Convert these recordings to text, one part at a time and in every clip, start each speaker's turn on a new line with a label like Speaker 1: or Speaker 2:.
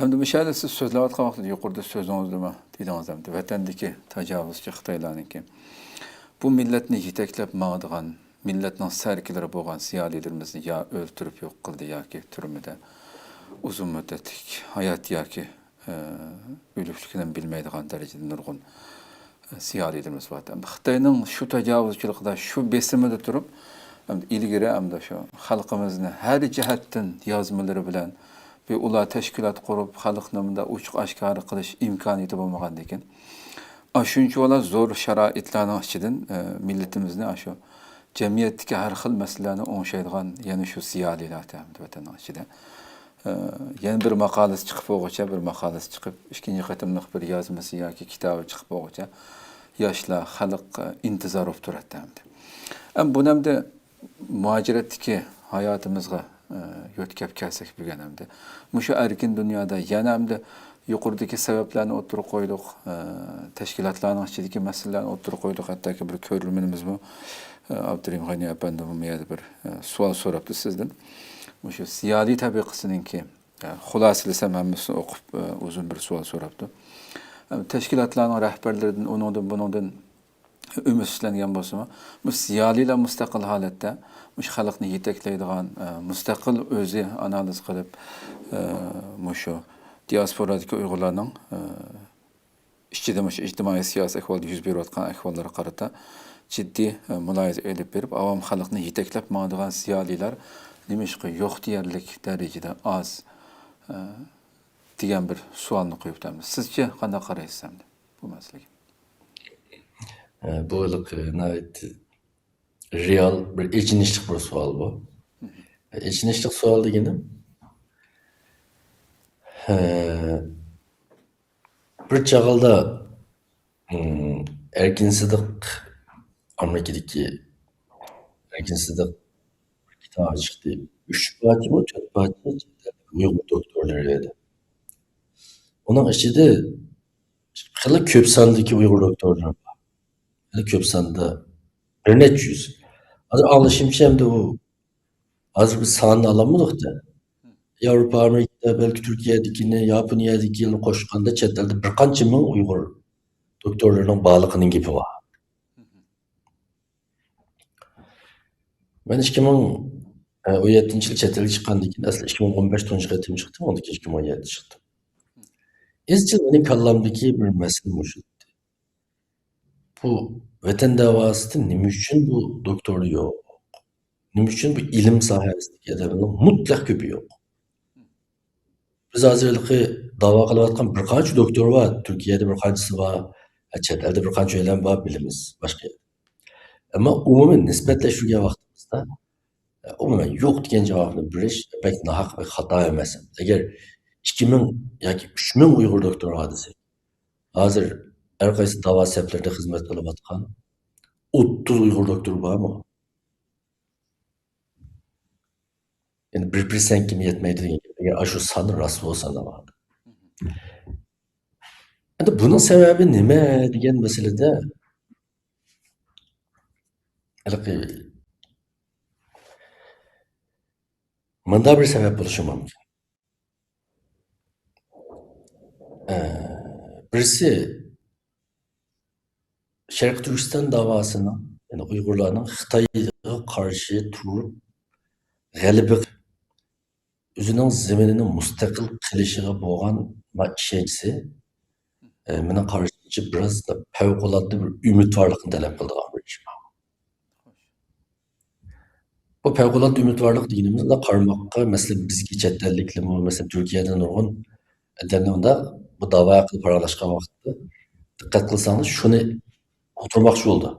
Speaker 1: Hem de müşahede siz sözləvatqan vaxtda yuqurda sözünüzdürmə dediniz hem de vətəndəki təcavüzçü Xitaylarınki. Bu milletni yetəklep mağdıgan, milletnin sərkiləri boğan siyalilərimizni ya öldürüp yok qıldı ya ki türmüdə uzun müddetlik hayat ya ki ölüklükdən bilməydiğən dərəcədə nurgun siyalilərimiz var. Xitayның şu təcavüzçülükdə, şu besimində durup hem de ilgiri hem de şu halkımızın her cihetten yazmaları bilen ve ular teşkilat kurup halk namında uçuk aşkarı kılış imkaniyeti bulmagan dekin. Aşunçu ola zor şaraitlarının içinden milletimizin aşu cemiyetteki her xil meselelerini oңşaydigan yani şu siyaliler vatanın içinde. Yani bir makalesi çıkıp oğuça, bir makalesi çıkıp ikinci katımlık bir yazması ya ki kitabı çıkıp oğuça yaşla halk intizar olup durat demdi. Ama bu nemde muhaciretteki hayatımızga yotkap kelsak bilgen hamda. Muşu erkin dünyada yana hamda yuqurdaki sebeplerini oturup koyduk, teşkilatlarının içindeki meselelerini oturup koyduk. Hatta ki bir körülmenimiz bu. Abdurrahim Gani Efendim'e bir sual soraptı sizden. Muşu siyali tabiqısının ki, xulasılısam hemmisini okup uzun bir sual soraptı. Teşkilatlarının rehberlerinin onundan ümitlengen bolsa, bu siyaliyle müstakil halette, muş halkını yetekleydiğen, müstakil özü analiz kılıp, muşu diasporadaki Uygurlarının işçide muş ictimai siyasi ahvalda yüz berip atkan ahvallara qarata ciddi mülayize edip berip, avam halkını yeteklep mağdıgan siyaliler demişki yok diyerlik derecede az diyen bir sualını koyup demdi. Sizce qanday qaraysiz hamda bu meselege?
Speaker 2: Bu yıllık real bir içinişlik bir sual bu. İçinişlik sual degenim bir çağalda erkinsidik Amerika'daki erkinsidik kitabı çıktı. 3 parti mi 4 parti Uygur doktorları edi. Onun içinde hali köp sandaki Uygur doktorları var. Hali köp sanda bir neç yüz. Hazır alışımşı hem de o hazır bir sahanını alamadık da Avrupa, Amerika'da, belki Türkiye'dekini, Japonya'dekini koşkanda çetlerde bir kança ming Uygur doktorlarının bağlılığının gibi var. Ben 2017 yıl çeteli çıkandıkken aslında 2015 toncu katım çıktım, ondaki 2017 çıktım. İzcil benim kallamdaki bir mesele müşüldü. Bu vatan davası nime üçün bu doktoru yok? Nime üçün bu ilim sahasındaki adamın mutlak köpü yok? Biz hazırlıkı dava kılıvatkan bir kanç doktor var. Türkiye'de bir kançısı var. Chet elde bir kanç öylem var bilimiz. Başka yer. Ama umumen nispetle şuraya vaxtımızda umumen yok diyen cevabını biliş pek nahak ve hata emesem. Eğer 2000 yoki 3000 Uygur doktor var desek. Hazır her qaysi dava seplerinde hizmet kılıvatkan 30 Uygur doktor var mı? Yani bir sen kimi yetmeydi degan. Eğer aşu sanı rast olsa da var. Yani bunun sebebi nime degan meselede mında bir sebep buluşu mümkün. Birisi Şarkı Türkistan davasının, yani Uygurlarının Xitay'a karşı turup galibi özünün zeminini mustakil kılışıga boğan işencisi meni karşıcı biraz da fevkalade bir ümitvarlıkını talep kıldıgan bir iş. Bu fevkalade ümitvarlık deganimiz da qarmakka mesela bizgi chet ellikli mesela Türkiye'den nurgun adamlar bu dava qilib paralashgan vaqtda diqqat qilsangiz shuni oturmoqchi bo'ldi.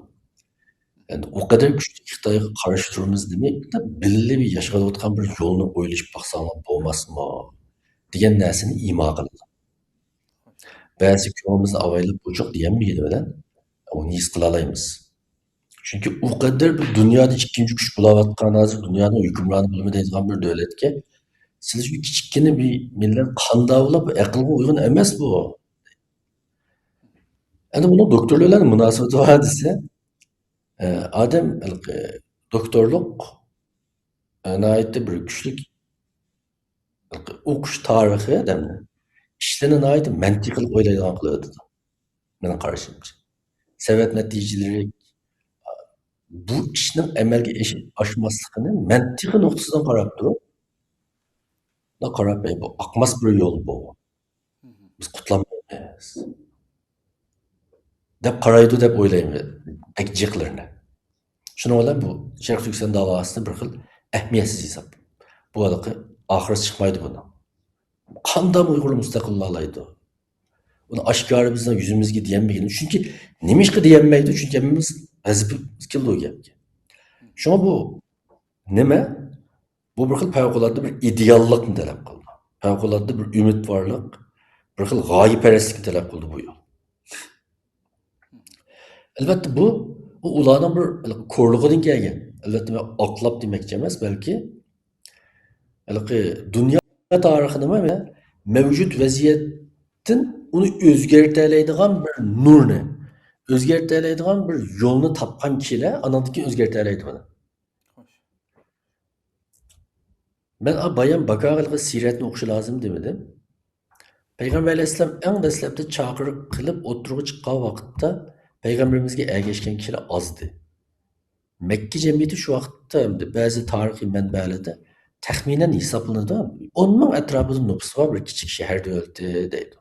Speaker 2: Yani o kadar güçlü Xitoyga qarshi turamiz demak, belli bir yashayotgan bir yo'lni o'ylashib baqsanglar bo'lmasmi degan narsani imo qildi. Ba'zi ko'ngilimizni avaylab bo'choq deganmidi bilan uni his qila olamiz. Chunki u qadar bir dunyoda ikkinchi kuch bo'layotgan, hozir dunyoning hukmronini bilmaydigan bir davlatga siz shu kichkina bir millat qandavlab aqlga uyg'un emas bu. Endi buni doktorlar bilan munosabati bor desa, adam doktorluk nihayetde bir güçlük o'qish tarixi adamni işlerini ait mantıklı oylaydigan qiladi. Mening qarashimcha. Sebep neticeleri bu ishning amalga oshmasligini mantiqi nuqtasidan qarab turib, qarab bu aqmas bir yo'l bu. Biz qutlamaymiz deb qaraydi deb o'ylaymiz. Jiqlarni. Shuning bilan bu Sharq Turkiston davosini bir xil ahamiyatsiz hisob. Bu haqda oxirisi chiqmaydi buni. Qanday Uyg'ur mustaqillaydi? Bunu aşkarı bizden yüzümüzge diyenmeyin. Çünkü neymiş ki diyenmeydi? Çünkü hepimiz vazifemiz kildi o gapga. Şuna bu neme? Bu bir xil favqulodda bir ideallikni talab qildi. Favqulodda bir umidvorlik, bir xil g'oyaparastlikni talab qildi bu yo'l. Albatta bu ularning bir ko'rlig'idan kelgan. Albatta men oqlab demoqchi emas, balki dunyo tarixini mavjud vaziyatdan uni o'zgartiradigan bir nurni, o'zgartiradigan bir yo'lni topgan kishilar anandiki o'zgartiradi buni. Men bayan Bakag'ilga siyratni o'qish lozim demedim. Payg'ambar alayhissalom eng dastlabda chaqiriq qilib o'tirg'i chiqqan vaqtda payg'ambarimizga ergashgan kishilar ozdi. Makka jamiyati shu vaqtda ba'zi tarixiy manbalarda taxminan hisoblanadi 10 ming atrofida nüfusi bor bir kichik shaharda o'ldi deydi.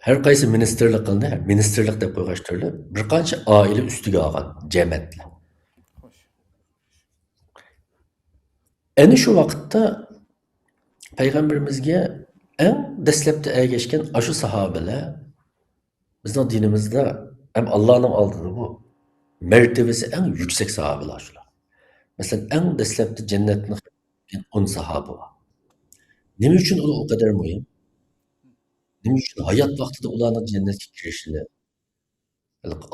Speaker 2: Her qaysi ministerlik qildi, ministerlik deb qo'yishtirilib, bir qancha oila ustiga olgan jamiyatlar. Ana shu vaqtda payg'ambarimizga eng dastlabda ergashgan ashu sahobalar bizning dinimizda ham Allohning oldida bu mertebesi eng yuksak sahobalar shular. Masalan, eng dastlabda jannatni 10 sahoba var. Nima uchun u o kadar muhim? Nima uchun hayot vaqtida ularning jannatga kirishini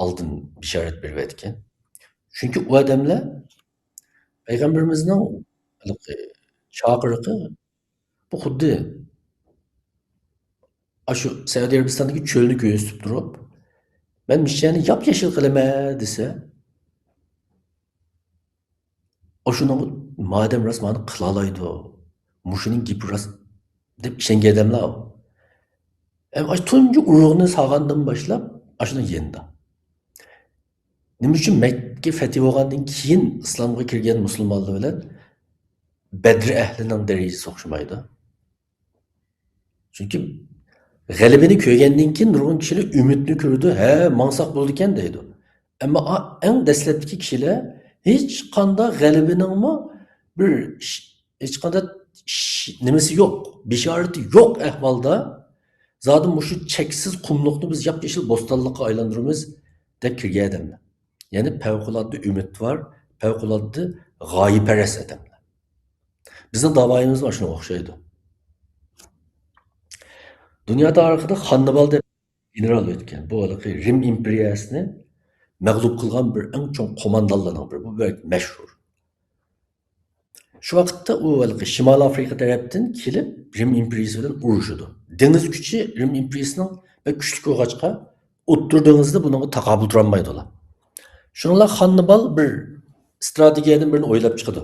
Speaker 2: oldin bishorat berib o'tgan? Chunki u odamlar payg'ambarimizning chaqiriqi bu xuddi shu Saudiya Arabistondagi cho'lni ko'zitib turib, men mishani yop-yashil qilaman desa, o'shuni madem rost mani qila oladi, mushuning gapi rost deb ishongan odamlar. Tunji urug'ni sog'andan boshlab shuni yendi. Nima uchun Makka fath bo'lgandan keyin islomga kirgan musulmonlar bilan Badr ahlining darajasi o'xshamaydi. Chunki g'alabani ko'rgandan keyin nurg'un kishilar umidni ko'rdi, ha, mangsoq bo'ldi ekan deydi. Ammo eng dastlabki kishilar hech qanday g'alabaning bir hech qanday nimasi yo'q, bishorati yo'q ahvolda zaten bu şu cheksiz qumluqni biz yap-yashil bo'stonlikqa aylantiramiz deb kirgan odamlar. Ya'ni favqulodda umid var, favqulodda g'oyaparast odamlar. Bizning davoyimiz mana shunga o'xshaydi. Dunyo tarixida Hannibal deb general o'tgan. Bu Rim imperiyasini mag'lub qilgan bir eng chong qo'mondonlardan biri. Bu mashhur. Şu vaqtda u Shimoliy Afrika tarafdan kelib Rim imperiyasi bilan urushdi. Dengiz kuchi Rim imperiyasining kuchli bo'lg'achqa o'ttirdiğinizda bunga taqobil turolmaydi ular. Shuningdek Hannibal bir strategiyadan birini o'ylab chiqdi.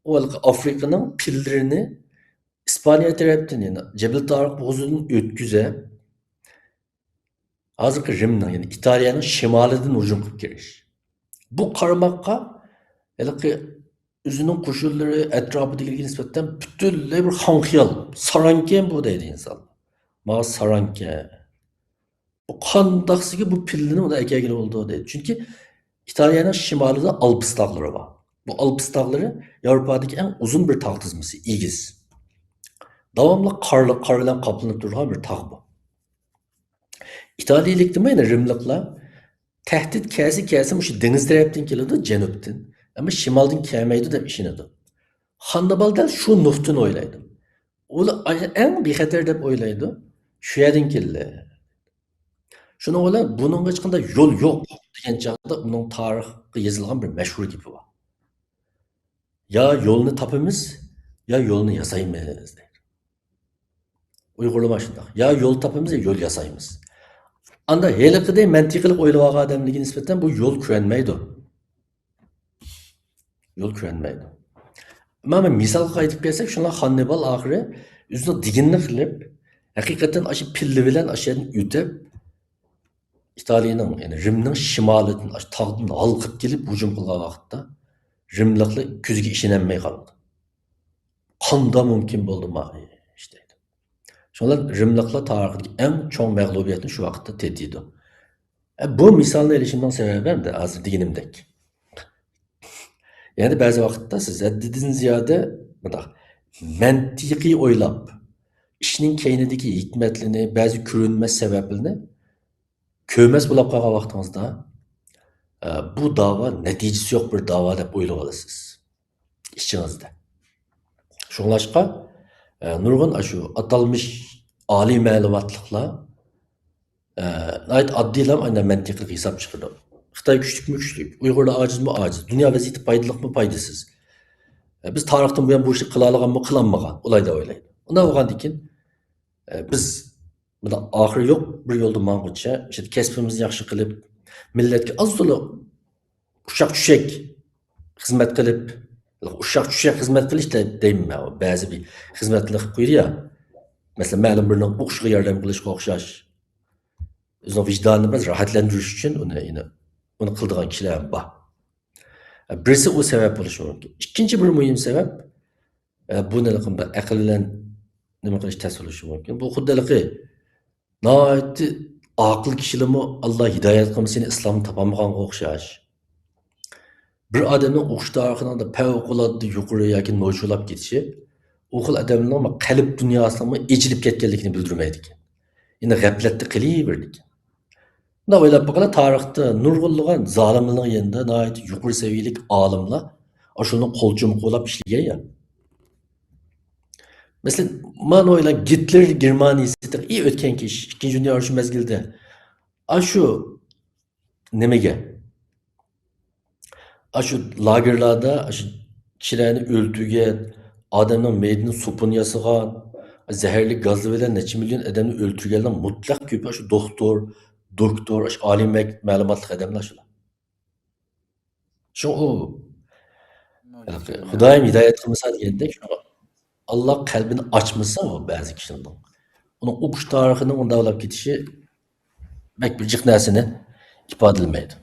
Speaker 2: U Afrikaning pillarini İspanya tarafdan yani Jabal Tariq bo'g'zidan o'tkazib, hozirgi Rimning yani İtaliyaning shimolidan hujum qilib kirish. Bu qarmoqqa o'zining qo'shinlari atrofidagiga nisbatan butunlay bir xomxiyol, saranken bu deydi inson. Ma saranken. Bu qandaqsiga bu pillini unda ekagili oldu deydi. Chunki İtalya'nın shimolida Alpis tog'lari var. Bu Alpis tog'lari Yevropadagi eng uzun bir tog' tizmasi, egiz. Davamlı qor bilan qoplanib turgan bir tog' bu. İtaliyalik demaydi Rimliklar tahdid kelsa shu dengiz tarafdan keladi, janubdan. Ama şimaldan kelmaydi deb ishonadi. Hannibal dal shu nuqtani o'ylaydi. U eng bexatar deb o'ylaydi. Shu yerdan keldi. Shuni o'ylab, buning hech qanday yo'l yo'q degan chog'da uning tarixga yozilgan bir mashhur gapi bor. Ya yo'lni topamiz, ya yo'lni yasaymiz deydi. Uyg'urlar shunday. Ya yo'l topamiz, ya yo'l yasaymiz. Anda heliqiday mantiqli o'ylab olgan odamlarga nisbatan bu yo'l ko'rinmaydi. Yo'l ko'rinmaydi. Mana misolga aytib bersak, shunlar Hannibal oxiri o'zini diginni qilib, haqiqatan shu pilli bilan ashani o'tib, İtaliyaning, ya'ni Rimning shimolidan, tog'dan halqib kelib hujum qilgan vaqtda Rimliklar ko'ziga ishonolmay qoldi. Qanday mumkin bo'ldi mana işte. Şunlar Rimliklar tarixidagi eng cho'ng mag'lubiyatni shu vaqtda tetdi. Bu misolni ilishimning sababi ham hozir deganimdek. Yani ba'zi vaqtda siz haddidan ziyoda bundoq mantiqiy o'ylab, ishning keynidagi hikmatlarni, ba'zi ko'rinmas sabablarni ko'rmas bo'lib qolgan vaqtingizda bu da'vo natijasi yo'q bir da'vo deb o'ylab olasiz ichingizda. Shunlashqa nurg'un shu atalmish oliy ma'lumotliklar oddiylar aynan mantiqiy hisob chiqardi. Xitoy kuchlikmi kuchlik, Uyg'urlar ojizmi ojiz, dunyo vaziyati foydaliqmi foydasiz. Biz tarixdan buyon bu ishni qila olganmi qilolmagan, ulayda o'ylaydi. Undan bo'lgandan keyin biz bunda oxiri yo'q bir yo'lda mang'ucha, işte kasbimizni yaxshi qilib, millatga oz-to'la ushaq-tushak xizmat qilib, ushaq-tushak xizmat qilish deyman men. Ba'zi bir xizmatlar qilib qo'ydi ya. Masalan, ma'lum birning o'qishiga yordam qilishga o'xshash. O'zining vijdonini biraz rahatlantirish uchun uni qildigan kishilar bor. Birisi o sebep bo'lishi mumkin. Ikkinchi bir muhim sebep buni aql bilan nima qilish tez bo'lishi mumkin. Bu xuddaligi noiti aql kishilarmi Alloh hidoyat qilib seni islomni topolmaganga o'xshash. Bir odamning o'qish tarixida favqulodda yuqori yoki no'julab ketishi u xil odamning qalb dunyosining echilib ketganligini bildirmaydi ekan. Endi g'aflatda qilaverdi. Bunda o'ylab boqala tarixda nurg'unlagan zolimlarning yanında nihoyat yuqori saviyalik olimlar shuni qo'lchum qo'lab ishlagan ya. Mesela man o'ylab Hitler Germaniyasida o'tgan kish 2. Dunyo urushi mezgilida shu nimaga? Shu lagerlarda shu kishilarni o'ldirgan, odamning meydini supini yasagan, zaharli gaz bilan necha million odamni o'ldirganlar mutlaq ko'pi shu doktor, shu oliy ma'lumotli odamlar shular. Shu Xudoyim hidoyat qilmasa degandek, Allah qalbini açmasa o ba'zi kishilarning uni o'qish tarixining unda olib ketishi bak bir jiq narsani ifodalamaydi.